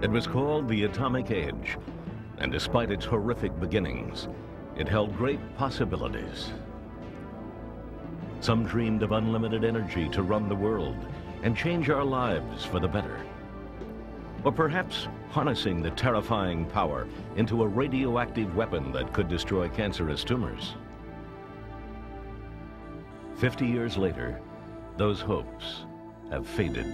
It was called the Atomic Age, and despite its horrific beginnings, it held great possibilities. Some dreamed of unlimited energy to run the world and change our lives for the better. Or perhaps harnessing the terrifying power into a radioactive weapon that could destroy cancerous tumors. 50 years later, those hopes have faded.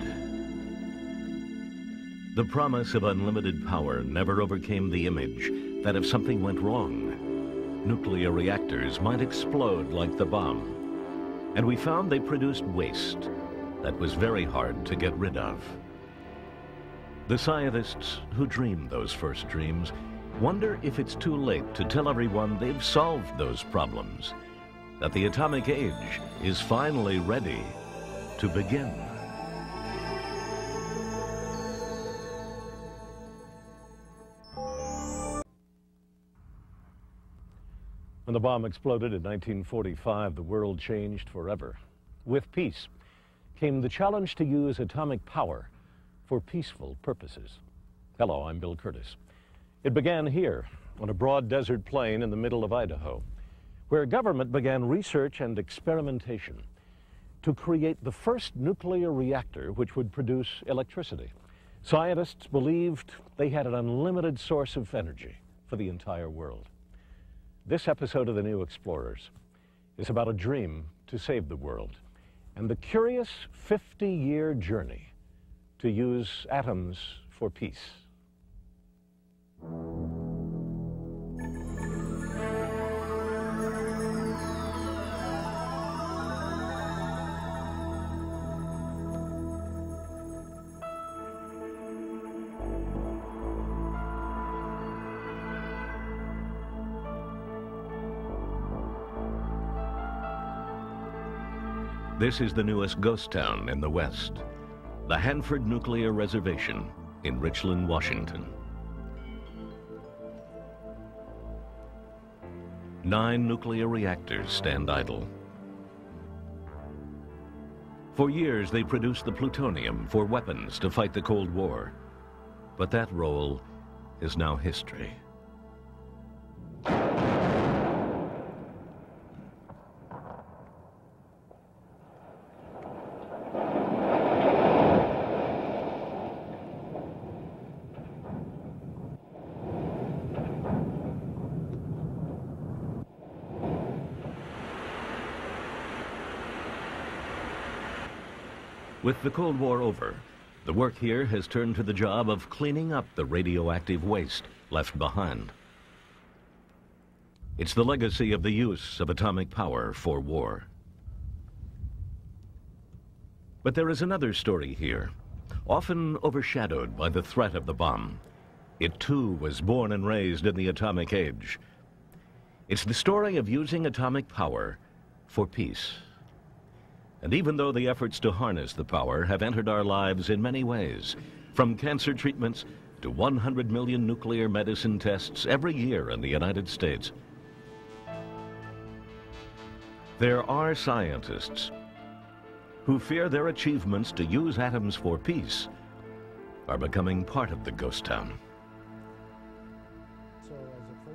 The promise of unlimited power never overcame the image that if something went wrong, nuclear reactors might explode like the bomb. And we found they produced waste that was very hard to get rid of. The scientists who dreamed those first dreams wonder if it's too late to tell everyone they've solved those problems, that the atomic age is finally ready to begin. When the bomb exploded in 1945, the world changed forever. With peace came the challenge to use atomic power for peaceful purposes. Hello, I'm Bill Curtis. It began here on a broad desert plain in the middle of Idaho, where government began research and experimentation to create the first nuclear reactor which would produce electricity. Scientists believed they had an unlimited source of energy for the entire world. This episode of The New Explorers is about a dream to save the world and the curious 50-year journey to use atoms for peace. This is the newest ghost town in the West, the Hanford Nuclear Reservation in Richland, Washington. 9 nuclear reactors stand idle. For years, they produced the plutonium for weapons to fight the Cold War. But that role is now history. With the Cold War over, the work here has turned to the job of cleaning up the radioactive waste left behind. It's the legacy of the use of atomic power for war. But there is another story here, often overshadowed by the threat of the bomb. It too was born and raised in the atomic age. It's the story of using atomic power for peace. And even though the efforts to harness the power have entered our lives in many ways, from cancer treatments to 100 million nuclear medicine tests every year in the United States, there are scientists who fear their achievements to use atoms for peace are becoming part of the ghost town.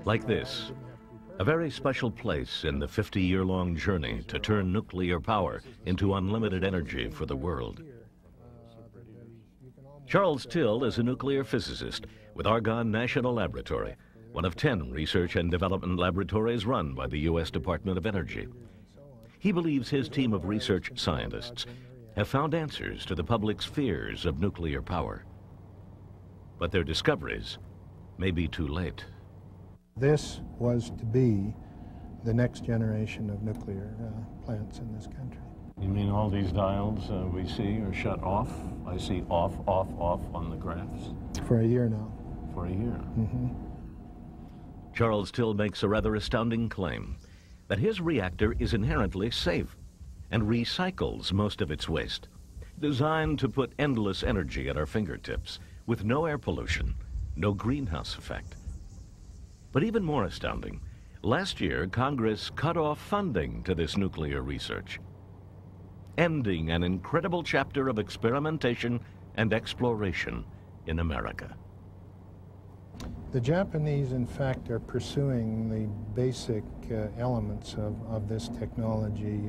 Like this, a very special place in the 50-year-long journey to turn nuclear power into unlimited energy for the world. Charles Till is a nuclear physicist with Argonne National Laboratory, one of 10 research and development laboratories run by the U.S. Department of Energy. He believes his team of research scientists have found answers to the public's fears of nuclear power. But their discoveries may be too late. This was to be the next generation of nuclear plants in this country. You mean all these dials we see are shut off? I see off, off, off on the graphs. For a year now. For a year. Mm-hmm. Charles Till makes a rather astounding claim that his reactor is inherently safe and recycles most of its waste, designed to put endless energy at our fingertips with no air pollution, no greenhouse effect. But even more astounding, last year Congress cut off funding to this nuclear research, ending an incredible chapter of experimentation and exploration in America. The Japanese, in fact, are pursuing the basic elements of this technology.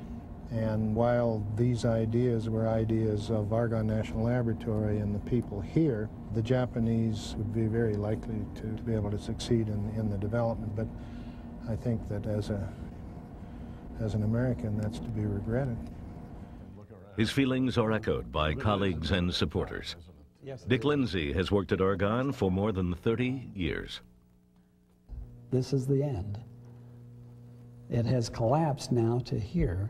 And while these ideas were ideas of Argonne National Laboratory and the people here, the Japanese would be very likely to be able to succeed in the development. But I think that as an American, that's to be regretted. His feelings are echoed by colleagues and supporters. Dick Lindsay has worked at Argonne for more than 30 years. This is the end. It has collapsed now to here.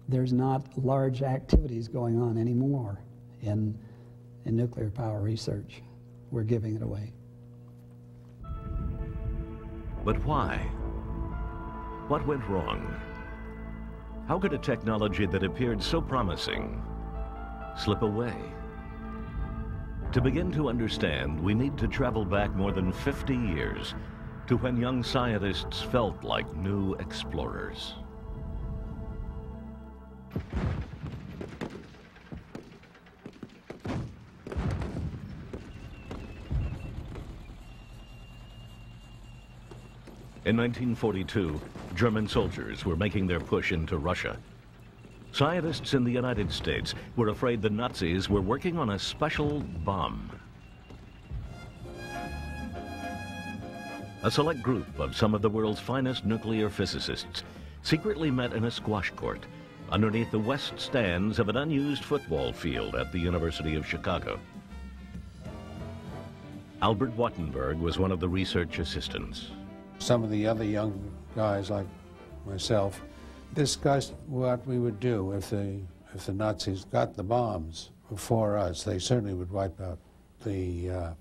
There's not large activities going on anymore in nuclear power research. We're giving it away. But why? What went wrong? How could a technology that appeared so promising slip away? To begin to understand, we need to travel back more than 50 years to when young scientists felt like new explorers. In 1942, German soldiers were making their push into Russia. Scientists in the United States were afraid the Nazis were working on a special bomb. A select group of some of the world's finest nuclear physicists secretly met in a squash court underneath the west stands of an unused football field at the University of Chicago. Albert Wattenberg was one of the research assistants. Some of the other young guys like myself discussed what we would do if the Nazis got the bombs before us. They certainly would wipe out the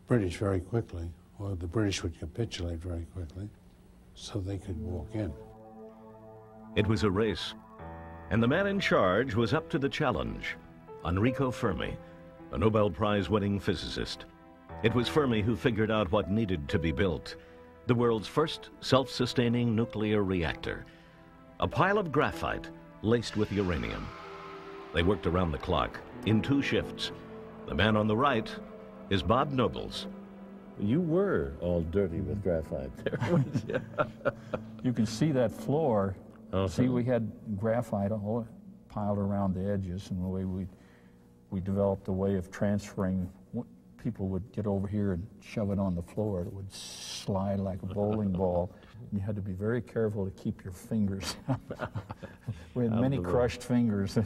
British very quickly, or the British would capitulate very quickly, so they could walk in. It was a race, and the man in charge was up to the challenge, Enrico Fermi, a Nobel Prize-winning physicist. It was Fermi who figured out what needed to be built, the world's first self-sustaining nuclear reactor, a pile of graphite laced with uranium. They worked around the clock in 2 shifts. The man on the right is Bob Nobles. You were all dirty with graphite there. You can see that floor. See, we had graphite all piled around the edges, and the way we developed a way of transferring. People would get over here and shove it on the floor. It would slide like a bowling ball. You had to be very careful to keep your fingers out. We had many crushed fingers.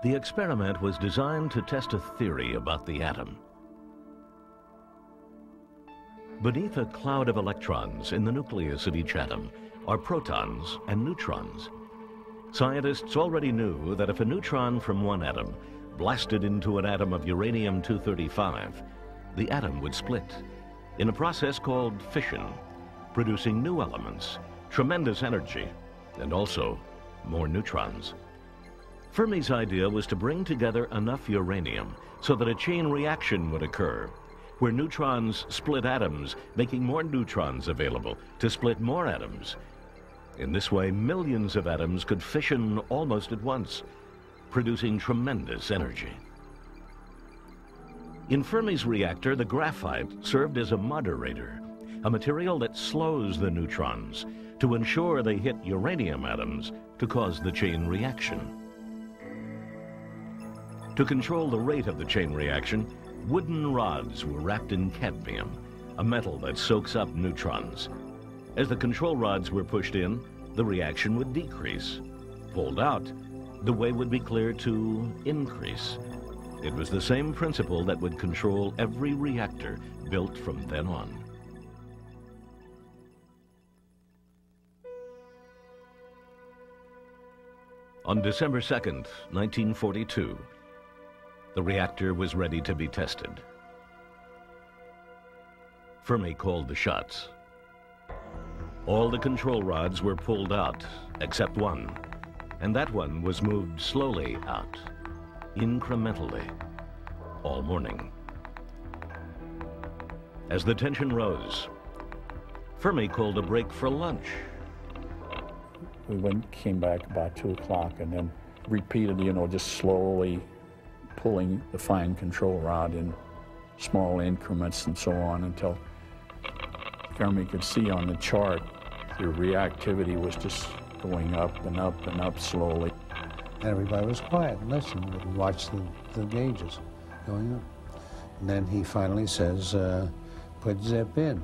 The experiment was designed to test a theory about the atom. Beneath a cloud of electrons in the nucleus of each atom are protons and neutrons. Scientists already knew that if a neutron from one atom blasted into an atom of uranium-235, the atom would split in a process called fission, producing new elements, tremendous energy, and also more neutrons. Fermi's idea was to bring together enough uranium so that a chain reaction would occur, where neutrons split atoms, making more neutrons available to split more atoms. In this way, millions of atoms could fission almost at once, producing tremendous energy. In Fermi's reactor, the graphite served as a moderator, a material that slows the neutrons to ensure they hit uranium atoms to cause the chain reaction. To control the rate of the chain reaction, wooden rods were wrapped in cadmium, a metal that soaks up neutrons. As the control rods were pushed in, the reaction would decrease. Pulled out, the way would be clear to increase. It was the same principle that would control every reactor built from then on. On December 2nd, 1942, the reactor was ready to be tested. Fermi called the shots. All the control rods were pulled out, except one, and that one was moved slowly out, incrementally, all morning. As the tension rose, Fermi called a break for lunch. We came back about 2 o'clock and then repeated, just slowly pulling the fine control rod in small increments and so on until Fermi could see on the chart the reactivity was just going up and up and up slowly. Everybody was quiet and listened and watched the gauges going up. And then he finally says, put zip in.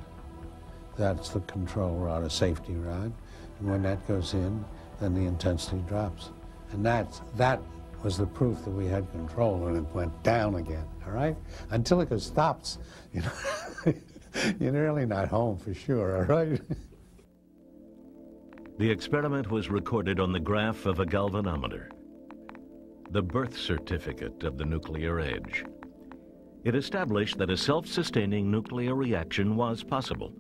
That's the control rod, a safety rod. And when that goes in, then the intensity drops. And that was the proof that we had control, and it went down again, all right? Until it stops, you know, you're really not home for sure, all right? The experiment was recorded on the graph of a galvanometer, the birth certificate of the nuclear age. It established that a self-sustaining nuclear reaction was possible,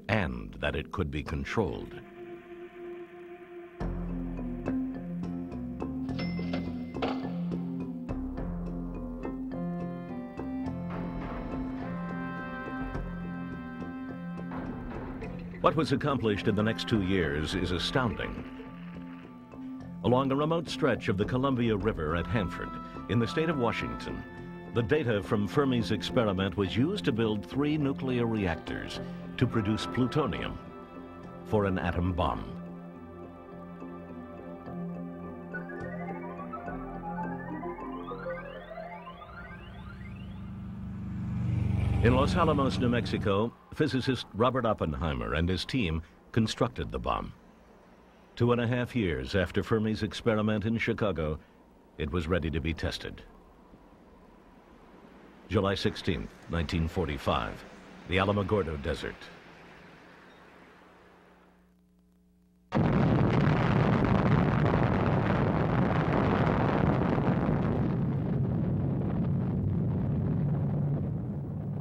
and that it could be controlled. What was accomplished in the next 2 years is astounding. Along a remote stretch of the Columbia River at Hanford, in the state of Washington, the data from Fermi's experiment was used to build 3 nuclear reactors to produce plutonium for an atom bomb. In Los Alamos, New Mexico, physicist Robert Oppenheimer and his team constructed the bomb. 2.5 years after Fermi's experiment in Chicago, it was ready to be tested. July 16, 1945, the Alamogordo Desert.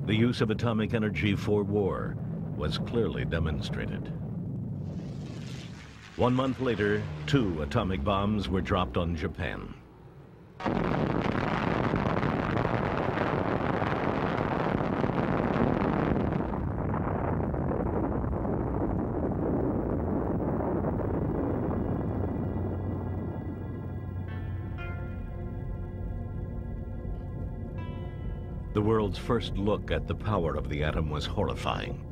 The use of atomic energy for war was clearly demonstrated. 1 month later, 2 atomic bombs were dropped on Japan. The world's first look at the power of the atom was horrifying.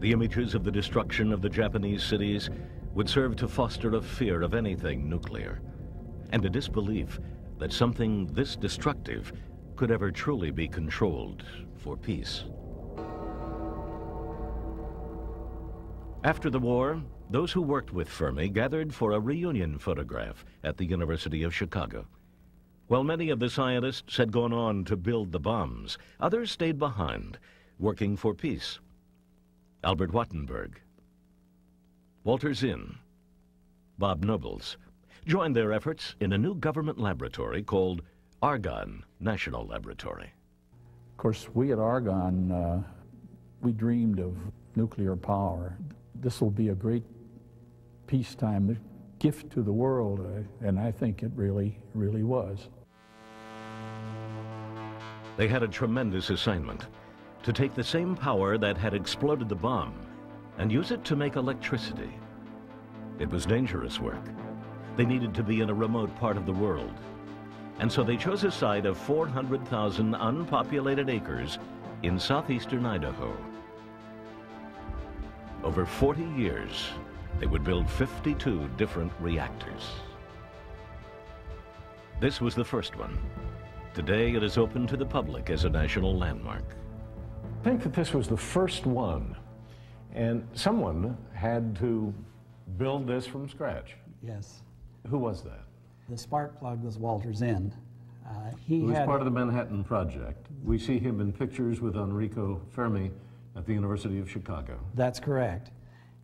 The images of the destruction of the Japanese cities would serve to foster a fear of anything nuclear, and a disbelief that something this destructive could ever truly be controlled for peace. After the war, those who worked with Fermi gathered for a reunion photograph at the University of Chicago. While many of the scientists had gone on to build the bombs, others stayed behind, working for peace. Albert Wattenberg, Walter Zinn, Bob Nobles joined their efforts in a new government laboratory called Argonne National Laboratory. Of course, we at Argonne, we dreamed of nuclear power. This will be a great peacetime gift to the world, and I think it really, really was. They had a tremendous assignment: to take the same power that had exploded the bomb and use it to make electricity. It was dangerous work. They needed to be in a remote part of the world. And so they chose a site of 400,000 unpopulated acres in southeastern Idaho. Over 40 years, they would build 52 different reactors. This was the first one. Today, it is open to the public as a national landmark. I think that this was the first one, and someone had to build this from scratch. Yes. Who was that? The spark plug was Walter Zinn. He was had part of the Manhattan Project. We see him in pictures with Enrico Fermi at the University of Chicago. That's correct.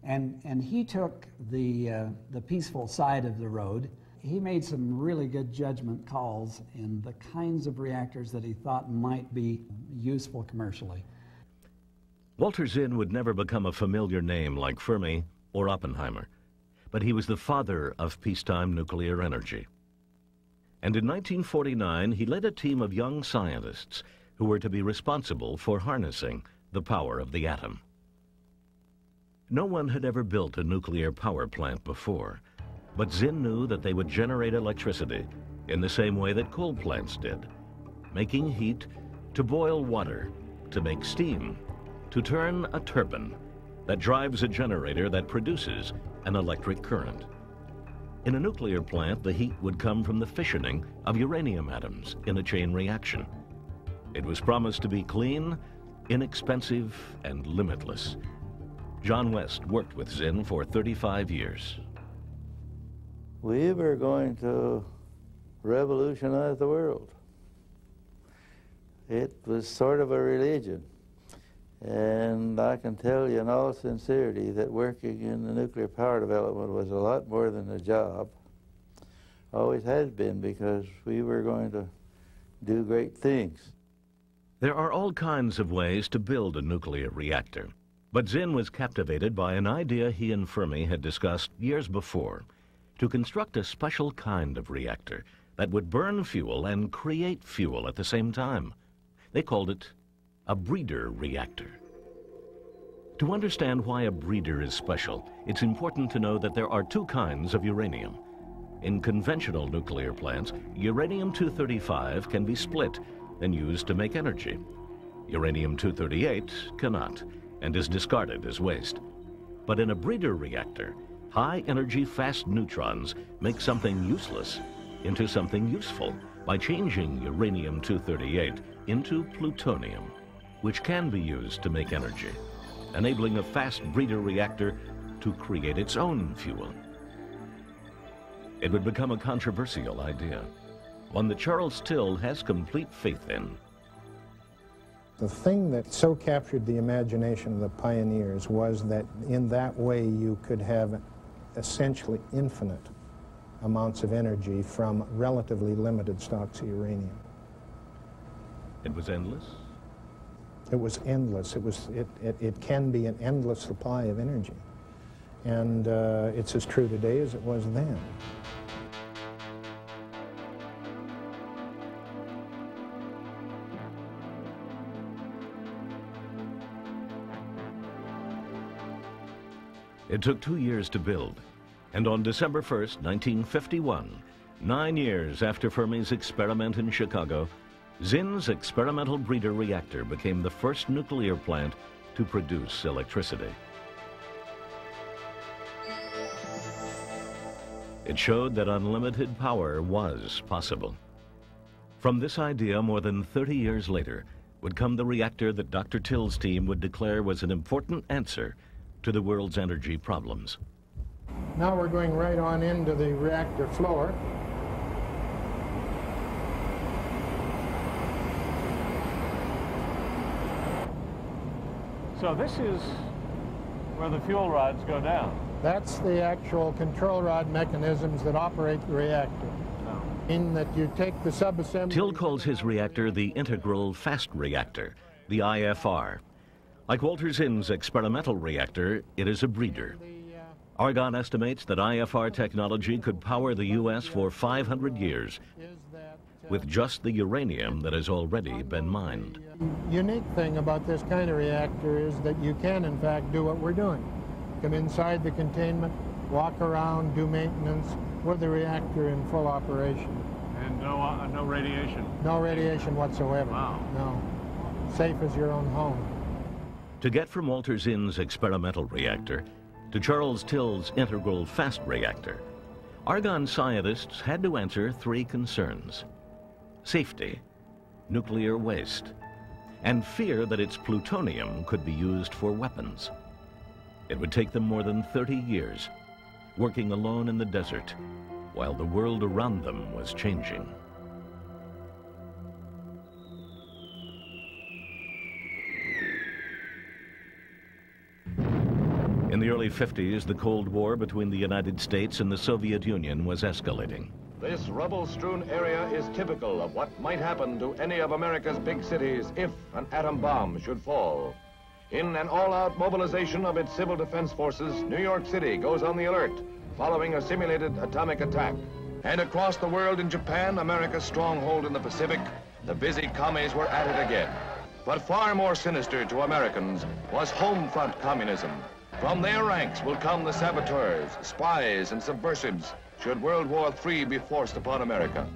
And he took the peaceful side of the road. He made some really good judgment calls in the kinds of reactors that he thought might be useful commercially. Walter Zinn would never become a familiar name like Fermi or Oppenheimer, but he was the father of peacetime nuclear energy. And in 1949, he led a team of young scientists who were to be responsible for harnessing the power of the atom. No one had ever built a nuclear power plant before, but Zinn knew that they would generate electricity in the same way that coal plants did, making heat to boil water, to make steam, to turn a turbine that drives a generator that produces an electric current. In a nuclear plant, the heat would come from the fissioning of uranium atoms in a chain reaction. It was promised to be clean, inexpensive, and limitless. John West worked with Zinn for 35 years. We were going to revolutionize the world. It was sort of a religion. And I can tell you in all sincerity that working in the nuclear power development was a lot more than a job. Always has been, because we were going to do great things. There are all kinds of ways to build a nuclear reactor, but Zinn was captivated by an idea he and Fermi had discussed years before, to construct a special kind of reactor that would burn fuel and create fuel at the same time. They called it a breeder reactor. To understand why a breeder is special, it's important to know that there are two kinds of uranium. In conventional nuclear plants, uranium-235 can be split and used to make energy. Uranium-238 cannot and is discarded as waste. But in a breeder reactor, high-energy fast neutrons make something useless into something useful by changing uranium-238 into plutonium, which can be used to make energy, enabling a fast breeder reactor to create its own fuel. It would become a controversial idea, one that Charles Till has complete faith in. The thing that so captured the imagination of the pioneers was that in that way you could have essentially infinite amounts of energy from relatively limited stocks of uranium. It was endless? It was endless. It can be an endless supply of energy. And it's as true today as it was then. It took 2 years to build, and on December 1st, 1951, 9 years after Fermi's experiment in Chicago, Zinn's experimental breeder reactor became the first nuclear plant to produce electricity. It showed that unlimited power was possible. From this idea, more than 30 years later, would come the reactor that Dr. Till's team would declare was an important answer to the world's energy problems. Now we're going right on into the reactor floor. So this is where the fuel rods go down. That's the actual control rod mechanisms that operate the reactor. In that you take the subassembly... Till calls his reactor the Integral Fast Reactor, the IFR. Like Walter Zinn's experimental reactor, it is a breeder. Argonne estimates that IFR technology could power the U.S. for 500 years with just the uranium that has already been mined. The unique thing about this kind of reactor is that you can, in fact, do what we're doing. Come inside the containment, walk around, do maintenance with the reactor in full operation. And no radiation? No radiation whatsoever. Wow. No. Safe as your own home. To get from Walter Zinn's experimental reactor to Charles Till's Integral Fast Reactor, Argonne scientists had to answer three concerns: safety, nuclear waste, and fear that its plutonium could be used for weapons. It would take them more than 30 years, working alone in the desert, while the world around them was changing. In the early 50s, the Cold War between the United States and the Soviet Union was escalating. This rubble-strewn area is typical of what might happen to any of America's big cities if an atom bomb should fall. In an all-out mobilization of its civil defense forces, New York City goes on the alert, following a simulated atomic attack. And across the world in Japan, America's stronghold in the Pacific, the busy commies were at it again. But far more sinister to Americans was home front communism. From their ranks will come the saboteurs, spies, and subversives should World War III be forced upon America.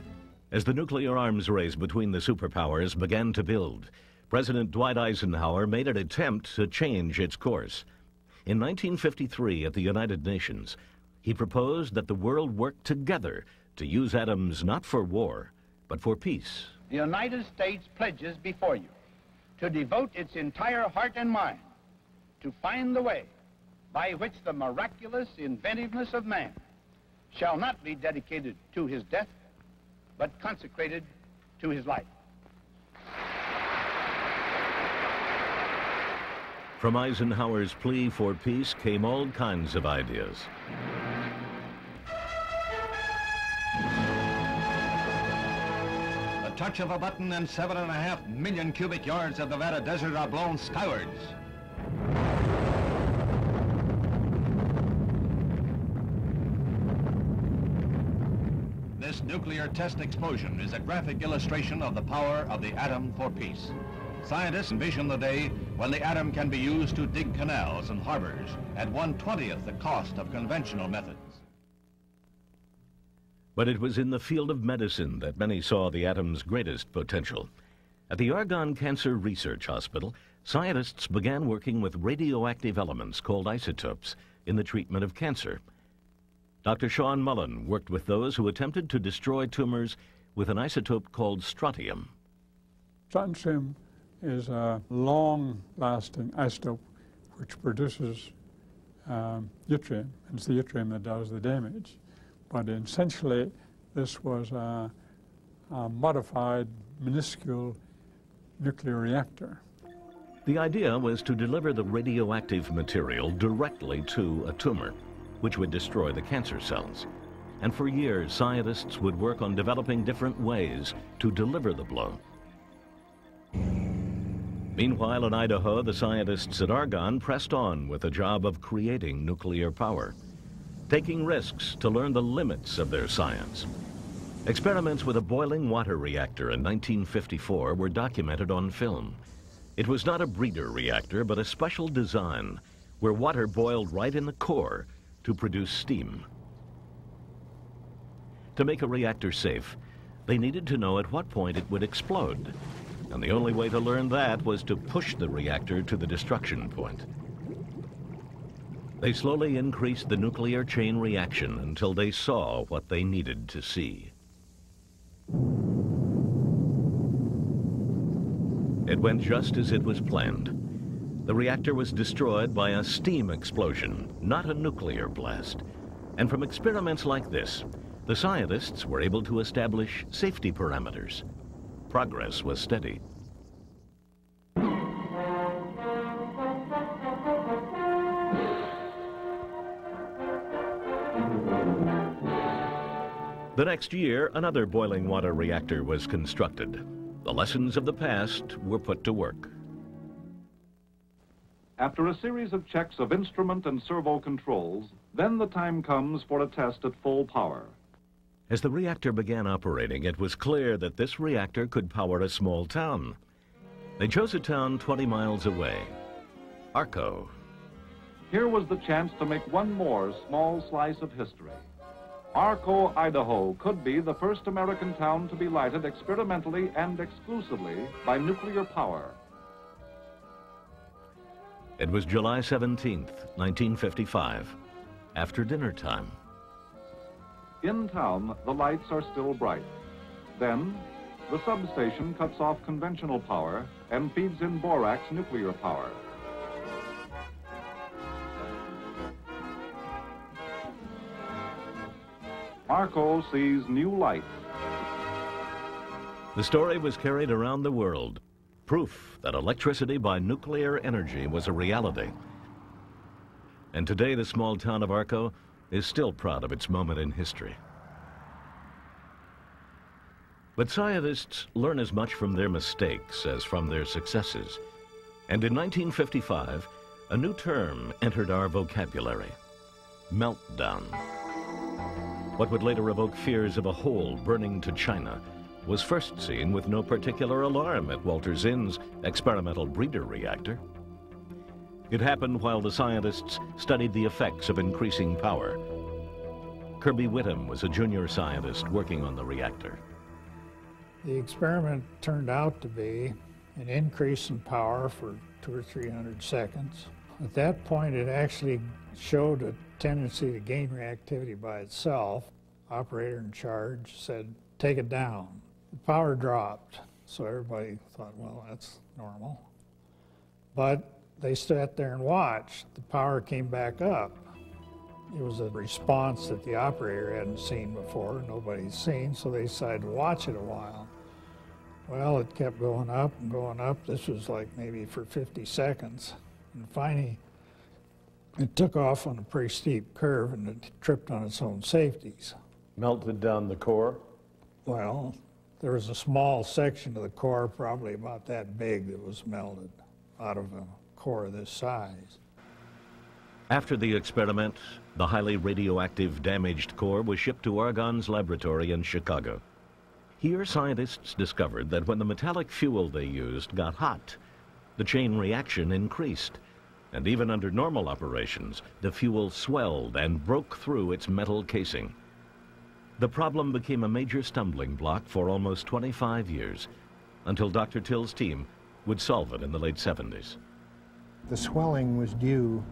As the nuclear arms race between the superpowers began to build, President Dwight Eisenhower made an attempt to change its course. In 1953, at the United Nations, he proposed that the world work together to use atoms not for war, but for peace. The United States pledges before you to devote its entire heart and mind to find the way by which the miraculous inventiveness of man shall not be dedicated to his death, but consecrated to his life. From Eisenhower's plea for peace came all kinds of ideas. The touch of a button and 7.5 million cubic yards of Nevada desert are blown skywards. This nuclear test explosion is a graphic illustration of the power of the atom for peace. Scientists envision the day when the atom can be used to dig canals and harbors at 1/20th the cost of conventional methods. But it was in the field of medicine that many saw the atom's greatest potential. At the Argonne Cancer Research Hospital, scientists began working with radioactive elements called isotopes in the treatment of cancer. Dr. Sean Mullen worked with those who attempted to destroy tumors with an isotope called strontium. Strontium is a long-lasting isotope which produces yttrium. It's the yttrium that does the damage. But essentially, this was a modified, minuscule nuclear reactor. The idea was to deliver the radioactive material directly to a tumor, which would destroy the cancer cells. And for years, scientists would work on developing different ways to deliver the blow. Meanwhile, in Idaho, the scientists at Argonne pressed on with the job of creating nuclear power, taking risks to learn the limits of their science. Experiments with a boiling water reactor in 1954 were documented on film. It was not a breeder reactor, but a special design where water boiled right in the core to produce steam. To make a reactor safe, they needed to know at what point it would explode. And the only way to learn that was to push the reactor to the destruction point. They slowly increased the nuclear chain reaction until they saw what they needed to see. It went just as it was planned. The reactor was destroyed by a steam explosion, not a nuclear blast. And from experiments like this, the scientists were able to establish safety parameters. Progress was steady. The next year, another boiling water reactor was constructed. The lessons of the past were put to work. After a series of checks of instrument and servo controls, then the time comes for a test at full power. As the reactor began operating, it was clear that this reactor could power a small town. They chose a town 20 miles away, Arco. Here was the chance to make one more small slice of history. Arco, Idaho could be the first American town to be lighted experimentally and exclusively by nuclear power. It was July 17th, 1955, after dinner time. In town, the lights are still bright. Then, the substation cuts off conventional power and feeds in borax nuclear power. Arco sees new light. The story was carried around the world, proof that electricity by nuclear energy was a reality. And today, the small town of Arco is still proud of its moment in history. But scientists learn as much from their mistakes as from their successes. And in 1955, a new term entered our vocabulary: meltdown. What would later evoke fears of a hole burning to China was first seen with no particular alarm at Walter Zinn's experimental breeder reactor. It happened while the scientists studied the effects of increasing power. Kirby Whittam was a junior scientist working on the reactor. The experiment turned out to be an increase in power for 200 or 300 seconds. At that point, it actually showed a tendency to gain reactivity by itself. Operator in charge said, take it down. The power dropped, so everybody thought, well, that's normal. But they sat there and watched. The power came back up. It was a response that the operator hadn't seen before, nobody's seen, so they decided to watch it a while. Well, it kept going up and going up. This was like maybe for 50 seconds. And finally, it took off on a pretty steep curve and it tripped on its own safeties. Melted down the core? Well, there was a small section of the core, probably about that big, that was melted out of a core this size. After the experiment, the highly radioactive damaged core was shipped to Argonne's laboratory in Chicago. Here, scientists discovered that when the metallic fuel they used got hot, the chain reaction increased, and even under normal operations, the fuel swelled and broke through its metal casing. The problem became a major stumbling block for almost 25 years, until Dr. Till's team would solve it in the late 70s. The swelling was due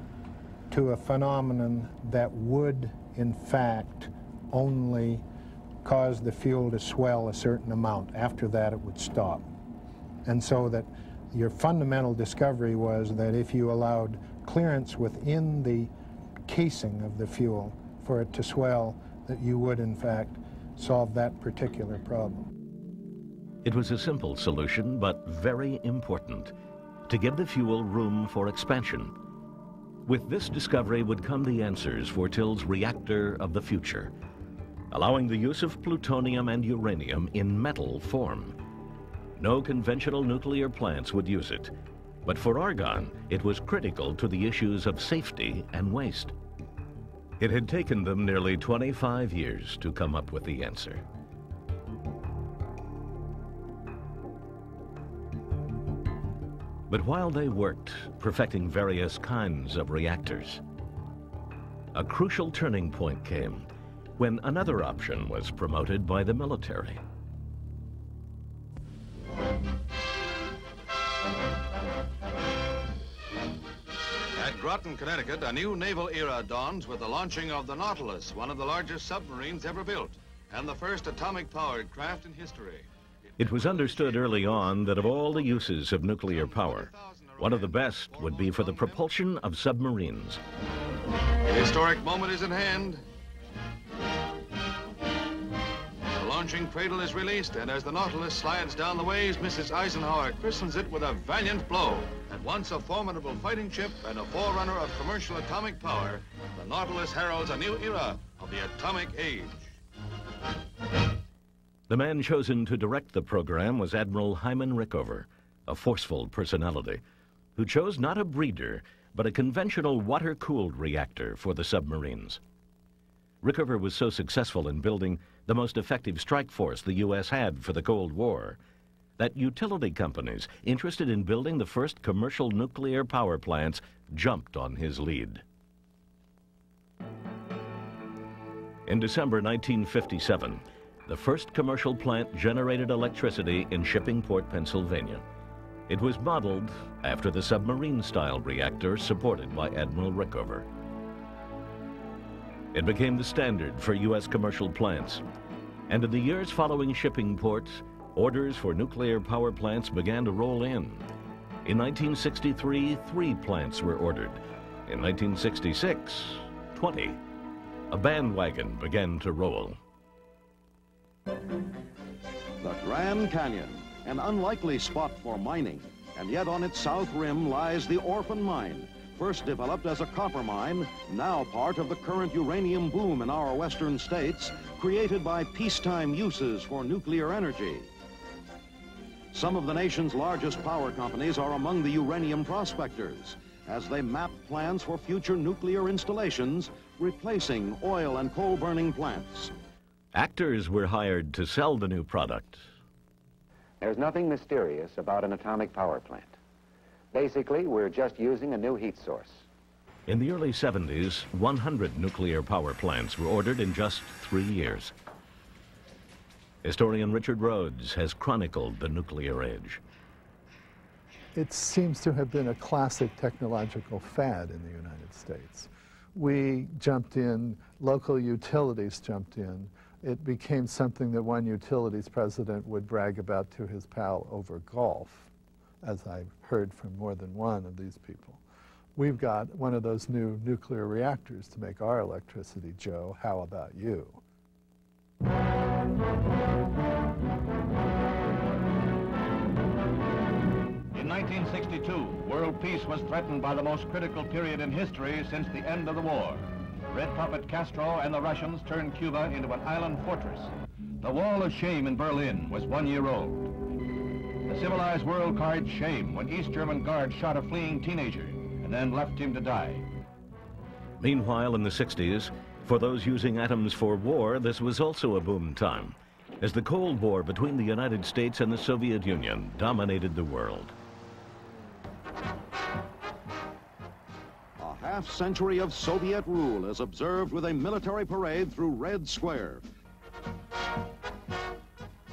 to a phenomenon that would, in fact, only cause the fuel to swell a certain amount. After that, it would stop. And so that your fundamental discovery was that if you allowed clearance within the casing of the fuel for it to swell, that you would, in fact, solve that particular problem. It was a simple solution, but very important, to give the fuel room for expansion. With this discovery would come the answers for Till's reactor of the future, allowing the use of plutonium and uranium in metal form. No conventional nuclear plants would use it, but for Argonne, it was critical to the issues of safety and waste. It had taken them nearly 25 years to come up with the answer. But while they worked, perfecting various kinds of reactors, a crucial turning point came when another option was promoted by the military. At Groton, Connecticut, a new naval era dawns with the launching of the Nautilus, one of the largest submarines ever built, and the first atomic-powered craft in history. It was understood early on that of all the uses of nuclear power, one of the best would be for the propulsion of submarines. The historic moment is at hand. The launching cradle is released, and as the Nautilus slides down the waves, Mrs. Eisenhower christens it with a valiant blow. At once a formidable fighting ship and a forerunner of commercial atomic power, the Nautilus heralds a new era of the atomic age. The man chosen to direct the program was Admiral Hyman Rickover, a forceful personality, who chose not a breeder, but a conventional water-cooled reactor for the submarines. Rickover was so successful in building the most effective strike force the U.S. had for the Cold War that utility companies interested in building the first commercial nuclear power plants jumped on his lead. In December 1957, the first commercial plant generated electricity in Shippingport, Pennsylvania. It was modeled after the submarine-style reactor supported by Admiral Rickover. It became the standard for U.S. commercial plants, and in the years following Shippingport, orders for nuclear power plants began to roll in. In 1963, 3 plants were ordered. In 1966, 20. A bandwagon began to roll. The Grand Canyon, an unlikely spot for mining, and yet on its south rim lies the Orphan Mine, first developed as a copper mine, now part of the current uranium boom in our western states, created by peacetime uses for nuclear energy. Some of the nation's largest power companies are among the uranium prospectors, as they map plans for future nuclear installations, replacing oil and coal-burning plants. Actors were hired to sell the new product. There's nothing mysterious about an atomic power plant. Basically, we're just using a new heat source. In the early 70s, 100 nuclear power plants were ordered in just 3 years. Historian Richard Rhodes has chronicled the nuclear age. It seems to have been a classic technological fad in the United States. We jumped in, local utilities jumped in. It became something that one utilities president would brag about to his pal over golf, as I've heard from more than one of these people. We've got one of those new nuclear reactors to make our electricity, Joe. How about you? In 1962, world peace was threatened by the most critical period in history since the end of the war. Red puppet Castro and the Russians turned Cuba into an island fortress. The wall of shame in Berlin was 1 year old. The civilized world cried shame when East German guards shot a fleeing teenager and then left him to die. Meanwhile, in the 60s, for those using atoms for war, this was also a boom time, as the Cold War between the United States and the Soviet Union dominated the world. A half-century of Soviet rule is observed with a military parade through Red Square.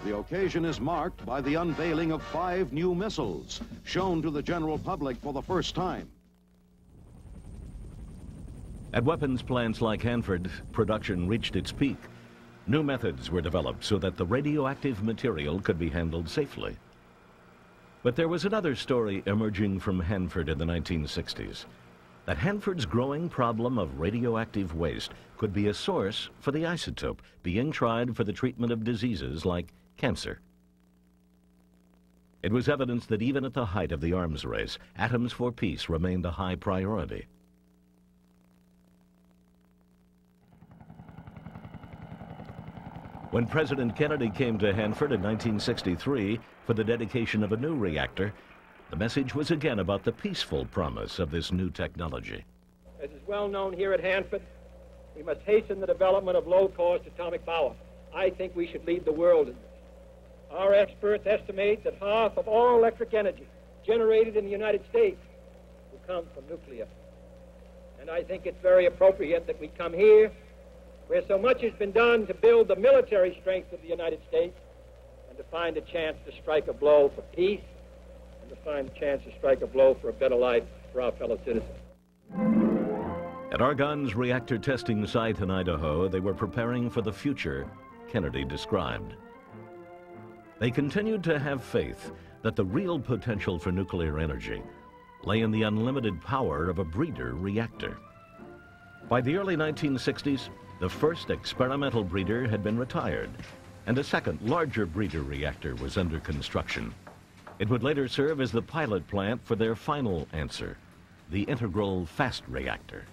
The occasion is marked by the unveiling of 5 new missiles, shown to the general public for the first time. At weapons plants like Hanford, production reached its peak. New methods were developed so that the radioactive material could be handled safely. But there was another story emerging from Hanford in the 1960s, that Hanford's growing problem of radioactive waste could be a source for the isotope being tried for the treatment of diseases like cancer. It was evidence that even at the height of the arms race, atoms for peace remained a high priority. When President Kennedy came to Hanford in 1963 for the dedication of a new reactor, the message was again about the peaceful promise of this new technology. As is well known here at Hanford, we must hasten the development of low-cost atomic power. I think we should lead the world in this. Our experts estimate that half of all electric energy generated in the United States will come from nuclear. And I think it's very appropriate that we come here, where so much has been done to build the military strength of the United States, and to find a chance to strike a blow for peace, and to find a chance to strike a blow for a better life for our fellow citizens. At Argonne's reactor testing site in Idaho, they were preparing for the future Kennedy described. They continued to have faith that the real potential for nuclear energy lay in the unlimited power of a breeder reactor. By the early 1960s, the first experimental breeder had been retired, and a second, larger breeder reactor was under construction. It would later serve as the pilot plant for their final answer, the Integral Fast Reactor.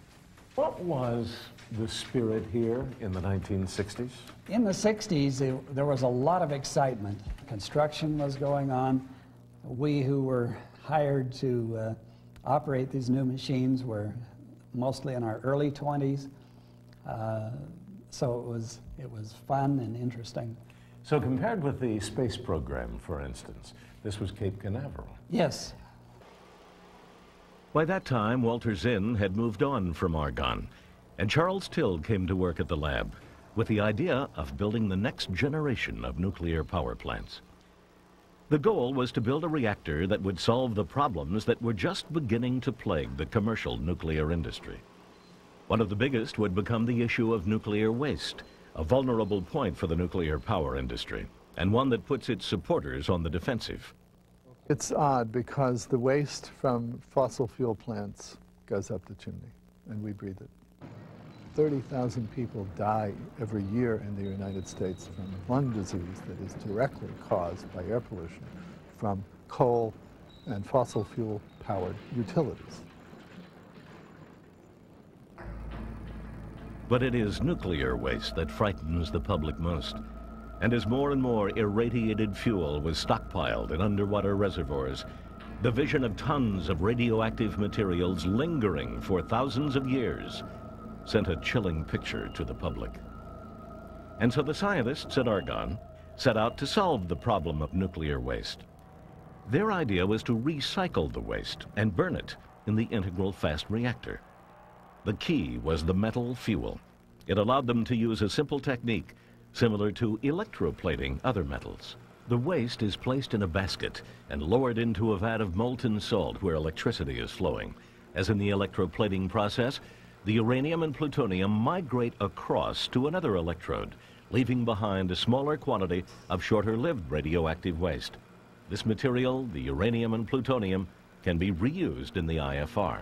What was the spirit here in the 1960s? In the 60s, there was a lot of excitement. Construction was going on. We who were hired to operate these new machines were mostly in our early 20s. So it was fun and interesting. So compared with the space program, for instance, this was Cape Canaveral. Yes. By that time, Walter Zinn had moved on from Argonne, and Charles Till came to work at the lab with the idea of building the next generation of nuclear power plants. The goal was to build a reactor that would solve the problems that were just beginning to plague the commercial nuclear industry. One of the biggest would become the issue of nuclear waste, a vulnerable point for the nuclear power industry, and one that puts its supporters on the defensive. It's odd because the waste from fossil fuel plants goes up the chimney, and we breathe it. 30,000 people die every year in the United States from lung disease that is directly caused by air pollution from coal and fossil fuel-powered utilities. But it is nuclear waste that frightens the public most. And as more and more irradiated fuel was stockpiled in underwater reservoirs, the vision of tons of radioactive materials lingering for thousands of years sent a chilling picture to the public. And so the scientists at Argonne set out to solve the problem of nuclear waste. Their idea was to recycle the waste and burn it in the Integral Fast Reactor. The key was the metal fuel. It allowed them to use a simple technique similar to electroplating other metals. The waste is placed in a basket and lowered into a vat of molten salt where electricity is flowing. As in the electroplating process, the uranium and plutonium migrate across to another electrode, leaving behind a smaller quantity of shorter-lived radioactive waste. This material, the uranium and plutonium, can be reused in the IFR.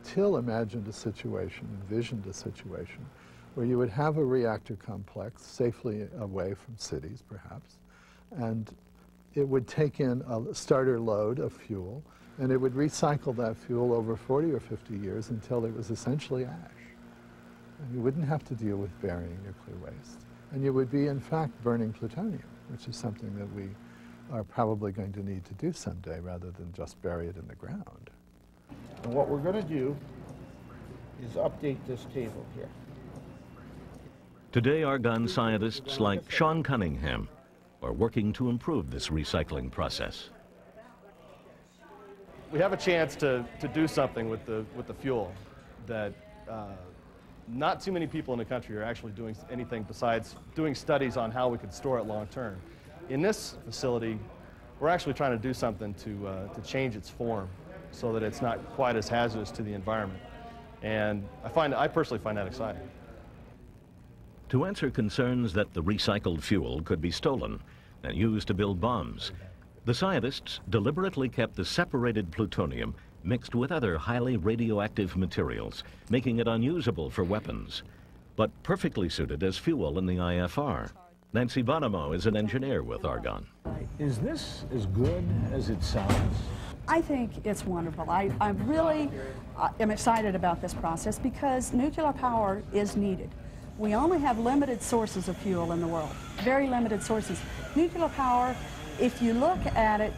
Till imagined a situation, envisioned a situation, where you would have a reactor complex safely away from cities, perhaps, and it would take in a starter load of fuel, and it would recycle that fuel over 40 or 50 years until it was essentially ash. And you wouldn't have to deal with burying nuclear waste. And you would be, in fact, burning plutonium, which is something that we are probably going to need to do someday rather than just bury it in the ground. And what we're going to do is update this table here. Today, Argonne scientists like Sean Cunningham are working to improve this recycling process. We have a chance to do something with the fuel that not too many people in the country are actually doing anything besides doing studies on how we could store it long term. In this facility, we're actually trying to do something to change its form so that it's not quite as hazardous to the environment. And I personally find that exciting. To answer concerns that the recycled fuel could be stolen and used to build bombs, the scientists deliberately kept the separated plutonium mixed with other highly radioactive materials, making it unusable for weapons, but perfectly suited as fuel in the IFR. Nancy Bonomo is an engineer with Argonne. Is this as good as it sounds? I think it's wonderful. I really am excited about this process because nuclear power is needed. We only have limited sources of fuel in the world, very limited sources. Nuclear power, if you look at it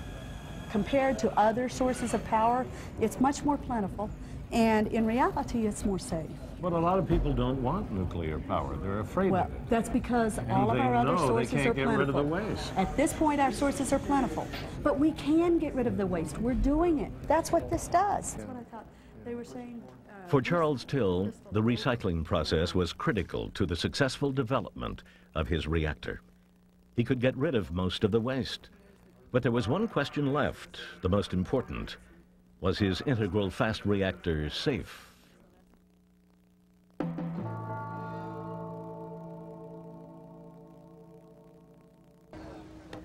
compared to other sources of power, it's much more plentiful, and in reality, it's more safe. But a lot of people don't want nuclear power. They're afraid of it. That's because all of our other sources are plentiful. They can't get rid of the waste. At this point, our sources are plentiful. But we can get rid of the waste. We're doing it. That's what this does. That's what I thought they were saying. For Charles Till, the recycling process was critical to the successful development of his reactor. He could get rid of most of the waste. But there was one question left, the most important. Was his Integral Fast Reactor safe?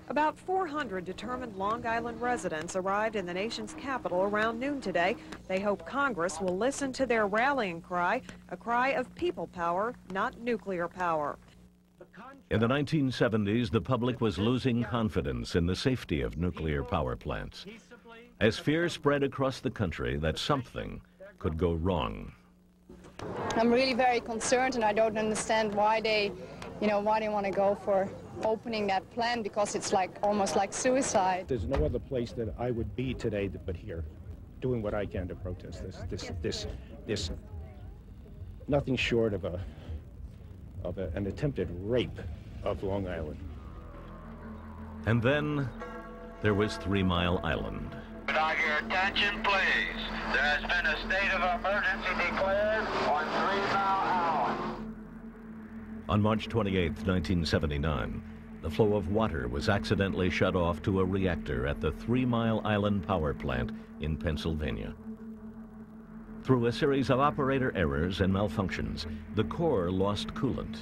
About 400 determined Long Island residents arrived in the nation's capital around noon today. They hope Congress will listen to their rallying cry, a cry of people power, not nuclear power. In the 1970s, the public was losing confidence in the safety of nuclear power plants, as fear spread across the country that something could go wrong. I'm really very concerned, and I don't understand why they want to go for opening that plant, because it's almost like suicide. There's no other place that I would be today but here, doing what I can to protest this nothing short of an attempted rape of Long Island. And then there was 3 Mile Island. Could I get your attention, please? There has been a state of emergency declared on 3 Mile Island. On March 28, 1979, the flow of water was accidentally shut off to a reactor at the 3 Mile Island power plant in Pennsylvania. Through a series of operator errors and malfunctions, the core lost coolant.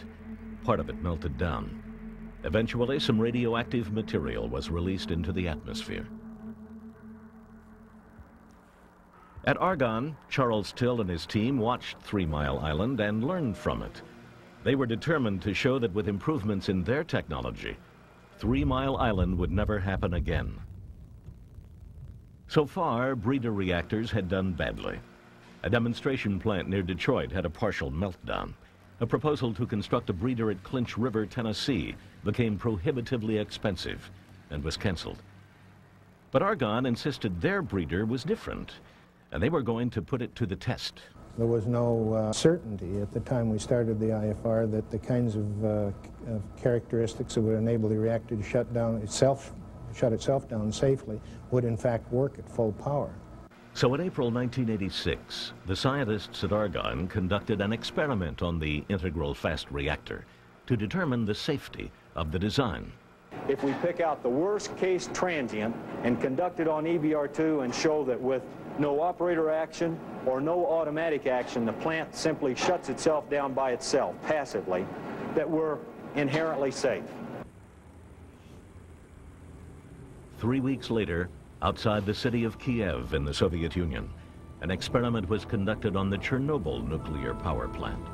Part of it melted down. Eventually, some radioactive material was released into the atmosphere. At Argonne, Charles Till and his team watched 3 Mile Island and learned from it. They were determined to show that with improvements in their technology, 3 Mile Island would never happen again. So far, breeder reactors had done badly. A demonstration plant near Detroit had a partial meltdown. A proposal to construct a breeder at Clinch River, Tennessee, became prohibitively expensive and was canceled. But Argonne insisted their breeder was different, and they were going to put it to the test. There was no certainty at the time we started the IFR that the kinds of characteristics that would enable the reactor to shut itself down safely would in fact work at full power. So in April 1986, the scientists at Argonne conducted an experiment on the Integral Fast Reactor. to determine the safety of the design. If we pick out the worst case transient and conduct it on EBR-2 and show that with no operator action or no automatic action, the plant simply shuts itself down by itself, passively, that we're inherently safe. 3 weeks later, outside the city of Kiev in the Soviet Union, an experiment was conducted on the Chernobyl nuclear power plant.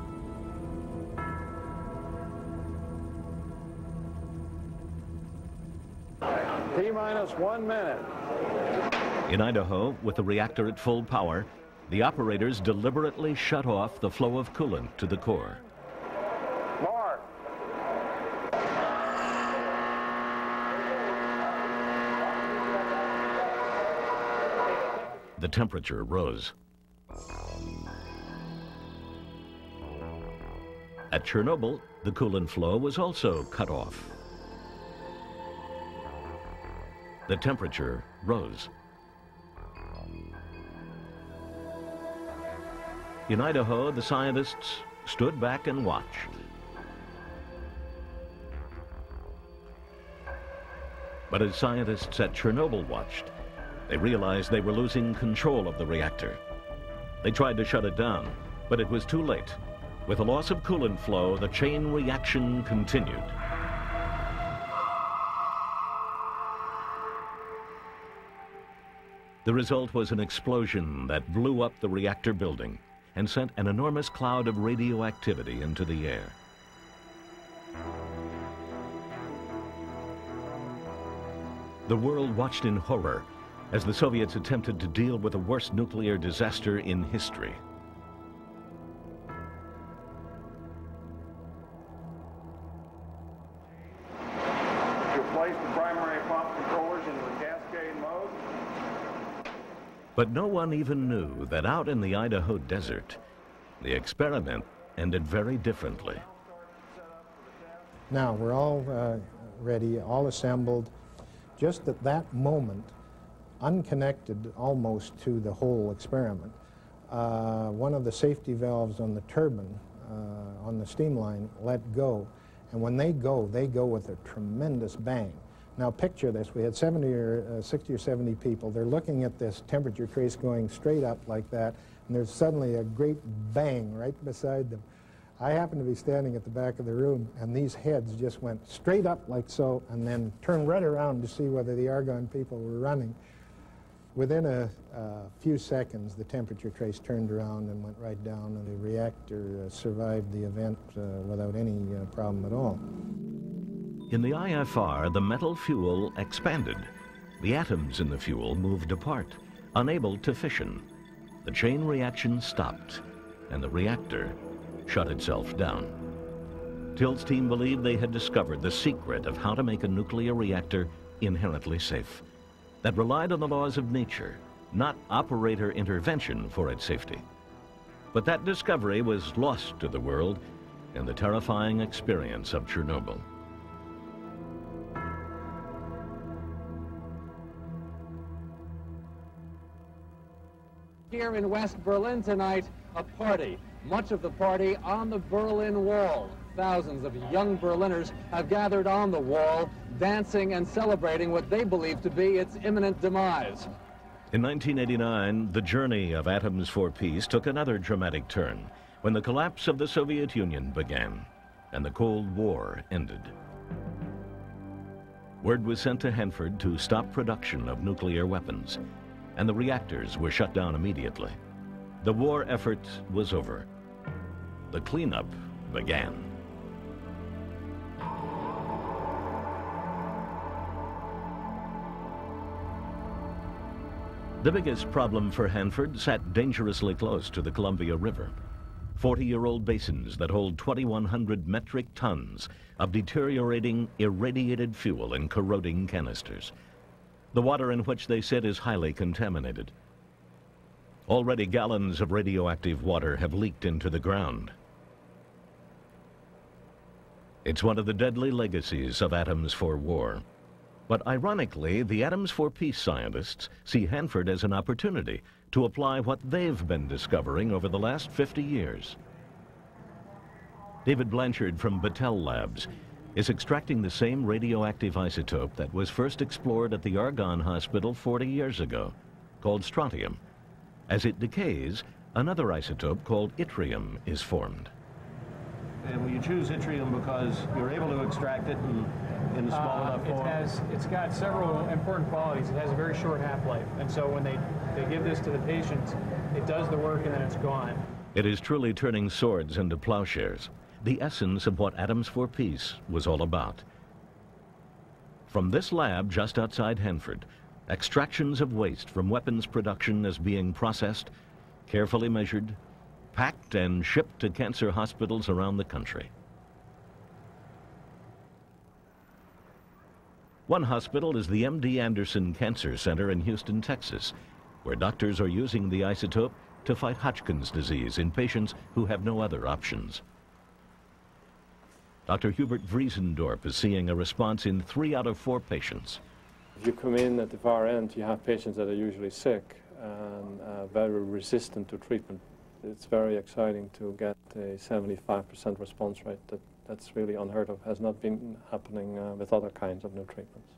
T-minus 1 minute. In Idaho, with the reactor at full power, the operators deliberately shut off the flow of coolant to the core. Mark. The temperature rose. At Chernobyl, the coolant flow was also cut off. The temperature rose. In Idaho, the scientists stood back and watched. But as scientists at Chernobyl watched, they realized they were losing control of the reactor. They tried to shut it down, but it was too late. With the loss of coolant flow, the chain reaction continued. The result was an explosion that blew up the reactor building and sent an enormous cloud of radioactivity into the air. The world watched in horror as the Soviets attempted to deal with the worst nuclear disaster in history. But no one even knew that out in the Idaho desert, the experiment ended very differently. Now, we're all ready, all assembled. Just at that moment, unconnected almost to the whole experiment, one of the safety valves on the turbine, on the steam line, let go. And when they go with a tremendous bang. Now picture this, we had 60 or 70 people. They're looking at this temperature trace going straight up like that, and there's suddenly a great bang right beside them. I happened to be standing at the back of the room, and these heads just went straight up like so, and then turned right around to see whether the Argonne people were running. Within a few seconds, the temperature trace turned around and went right down, and the reactor survived the event without any problem at all. In the IFR, the metal fuel expanded. The atoms in the fuel moved apart, unable to fission. The chain reaction stopped, and the reactor shut itself down. Tilt's team believed they had discovered the secret of how to make a nuclear reactor inherently safe, that relied on the laws of nature, not operator intervention for its safety. But that discovery was lost to the world in the terrifying experience of Chernobyl. Here in West Berlin tonight, a party. Much of the party on the Berlin Wall. Thousands of young Berliners have gathered on the wall, dancing and celebrating what they believe to be its imminent demise. In 1989, the journey of Atoms for Peace took another dramatic turn when the collapse of the Soviet Union began and the Cold War ended. Word was sent to Hanford to stop production of nuclear weapons, and the reactors were shut down immediately. The war effort was over. The cleanup began. The biggest problem for Hanford sat dangerously close to the Columbia River. 40-year-old basins that hold 2,100 metric tons of deteriorating, irradiated fuel in corroding canisters. The water in which they sit is highly contaminated. Already gallons of radioactive water have leaked into the ground. It's one of the deadly legacies of Atoms for War. But ironically, the Atoms for Peace scientists see Hanford as an opportunity to apply what they've been discovering over the last 50 years. David Blanchard from Battelle Labs is extracting the same radioactive isotope that was first explored at the Argonne Hospital 40 years ago, called strontium. As it decays, another isotope called yttrium is formed. And you choose yttrium because you're able to extract it in a small enough form? It's got several important qualities. It has a very short half-life, and so when they give this to the patients, it does the work and then it's gone. It is truly turning swords into plowshares, the essence of what Atoms for Peace was all about. From this lab just outside Hanford, extractions of waste from weapons production is being processed, carefully measured, packed and shipped to cancer hospitals around the country. One hospital is the MD Anderson Cancer Center in Houston, Texas, where doctors are using the isotope to fight Hodgkin's disease in patients who have no other options. Dr. Hubert Vriesendorp is seeing a response in 3 out of 4 patients. If you come in at the far end, you have patients that are usually sick and very resistant to treatment. It's very exciting to get a 75% response rate. That's really unheard of, has not been happening with other kinds of new treatments.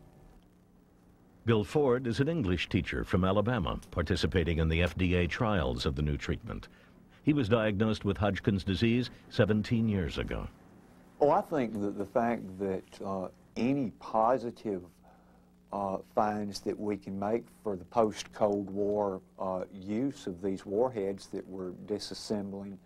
Bill Ford is an English teacher from Alabama, participating in the FDA trials of the new treatment. He was diagnosed with Hodgkin's disease 17 years ago. Oh, I think that the fact that any positive finds that we can make for the post-Cold War use of these warheads that we're disassembling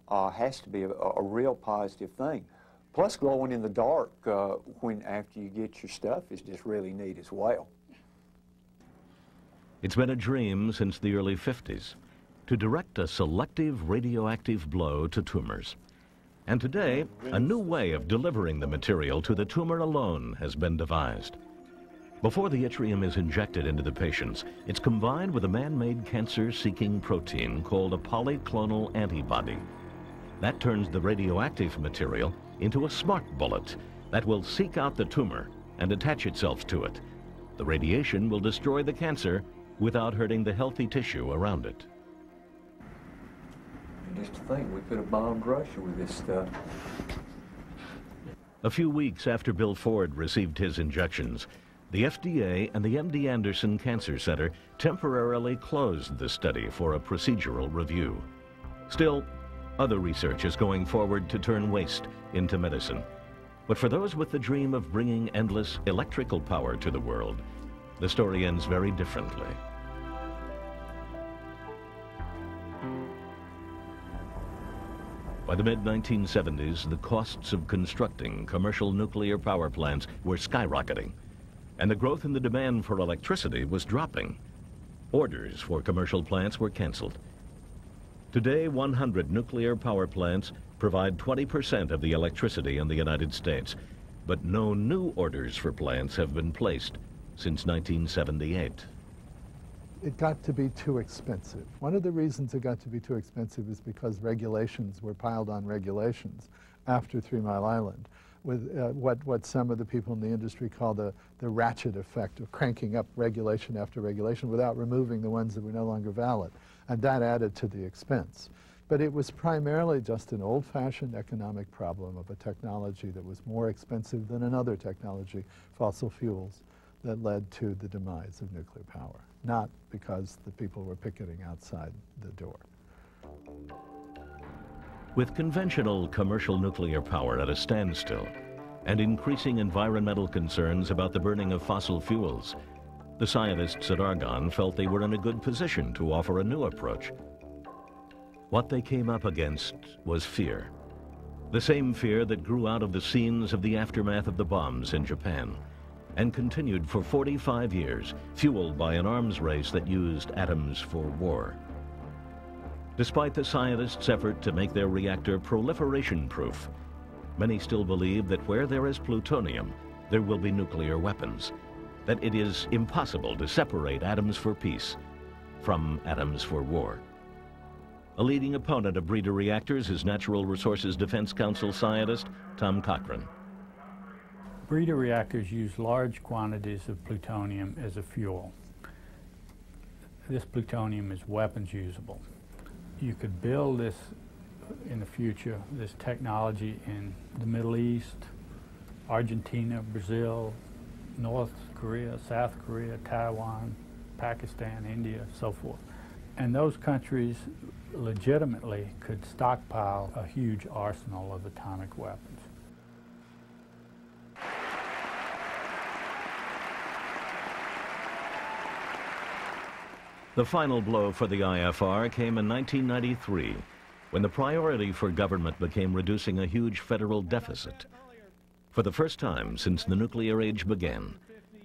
has to be a real positive thing. Plus, glowing in the dark after you get your stuff is just really neat as well. It's been a dream since the early 50s to direct a selective radioactive blow to tumors. And today, a new way of delivering the material to the tumor alone has been devised. Before the yttrium is injected into the patients, it's combined with a man-made cancer-seeking protein called a polyclonal antibody. That turns the radioactive material into a smart bullet that will seek out the tumor and attach itself to it. The radiation will destroy the cancer without hurting the healthy tissue around it. Just to think, we could have bombed Russia with this stuff. A few weeks after Bill Ford received his injections, the FDA and the MD Anderson Cancer Center temporarily closed the study for a procedural review. Still, other research is going forward to turn waste into medicine. But for those with the dream of bringing endless electrical power to the world, the story ends very differently. By the mid-1970s, the costs of constructing commercial nuclear power plants were skyrocketing, and the growth in the demand for electricity was dropping. Orders for commercial plants were canceled. Today, 100 nuclear power plants provide 20% of the electricity in the United States, but no new orders for plants have been placed since 1978. It got to be too expensive. One of the reasons it got to be too expensive is because regulations were piled on regulations after 3 Mile Island, with what some of the people in the industry call the ratchet effect of cranking up regulation after regulation without removing the ones that were no longer valid. And that added to the expense. But it was primarily just an old-fashioned economic problem of a technology that was more expensive than another technology, fossil fuels, that led to the demise of nuclear power, not because the people were picketing outside the door. With conventional commercial nuclear power at a standstill and increasing environmental concerns about the burning of fossil fuels, the scientists at Argonne felt they were in a good position to offer a new approach. What they came up against was fear. The same fear that grew out of the scenes of the aftermath of the bombs in Japan and continued for 45 years, fueled by an arms race that used atoms for war. Despite the scientists' effort to make their reactor proliferation-proof, many still believe that where there is plutonium, there will be nuclear weapons, that it is impossible to separate atoms for peace from atoms for war. A leading opponent of breeder reactors is Natural Resources Defense Council scientist Tom Cochran. Breeder reactors use large quantities of plutonium as a fuel. This plutonium is weapons usable. You could build this in the future this technology in the Middle East, Argentina, Brazil, North Korea, South Korea, Taiwan, Pakistan, India, so forth. And those countries legitimately could stockpile a huge arsenal of atomic weapons. The final blow for the IFR came in 1993, when the priority for government became reducing a huge federal deficit. For the first time since the nuclear age began,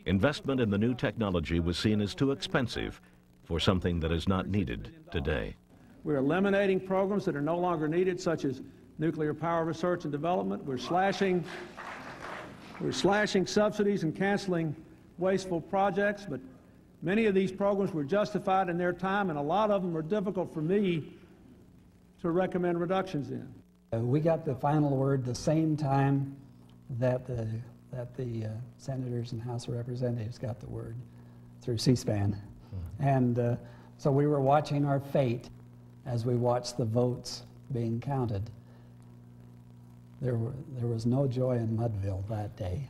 investment in the new technology was seen as too expensive for something that is not needed today. We're eliminating programs that are no longer needed, such as nuclear power research and development. We're slashing subsidies and canceling wasteful projects, but many of these programs were justified in their time, and a lot of them are difficult for me to recommend reductions in. We got the final word the same time that the senators and House of Representatives got the word through C-SPAN. And so we were watching our fate as we watched the votes being counted. There was no joy in Mudville that day.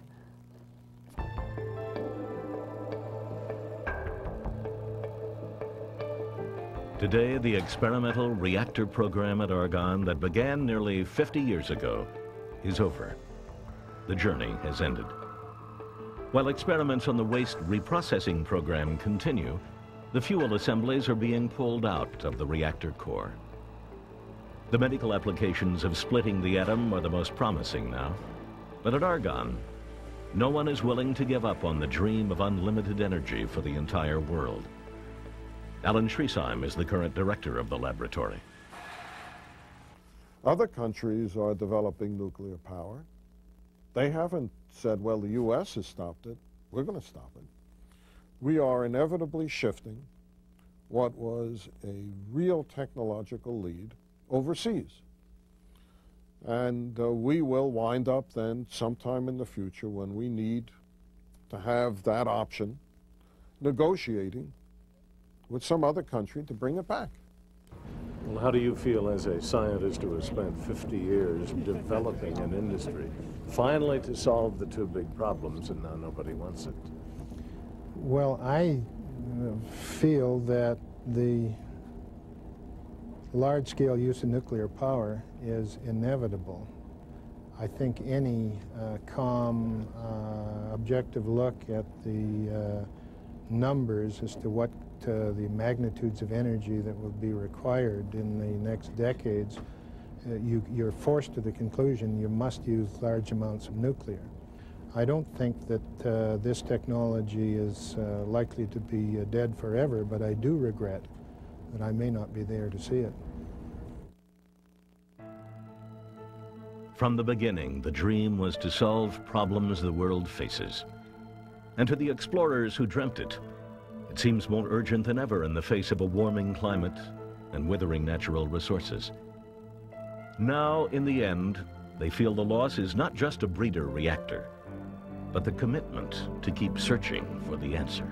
Today, the experimental reactor program at Argonne that began nearly 50 years ago is over. The journey has ended. While experiments on the waste reprocessing program continue, the fuel assemblies are being pulled out of the reactor core. The medical applications of splitting the atom are the most promising now, but at Argonne, no one is willing to give up on the dream of unlimited energy for the entire world. Alan Schriesheim is the current director of the laboratory. Other countries are developing nuclear power. They haven't said, well, the U.S. has stopped it. We're going to stop it. We are inevitably shifting what was a real technological lead overseas. And we will wind up then sometime in the future when we need to have that option, negotiating with some other country to bring it back. Well, how do you feel as a scientist who has spent 50 years developing an industry, finally to solve the two big problems, and now nobody wants it? Well, I feel that the large-scale use of nuclear power is inevitable. I think any calm, objective look at the numbers as to what the magnitudes of energy that will be required in the next decades, you're forced to the conclusion you must use large amounts of nuclear. I don't think that this technology is likely to be dead forever, but I do regret that I may not be there to see it. From the beginning, the dream was to solve problems the world faces. And to the explorers who dreamt it, it seems more urgent than ever in the face of a warming climate and withering natural resources. Now, in the end, they feel the loss is not just a breeder reactor, but the commitment to keep searching for the answer.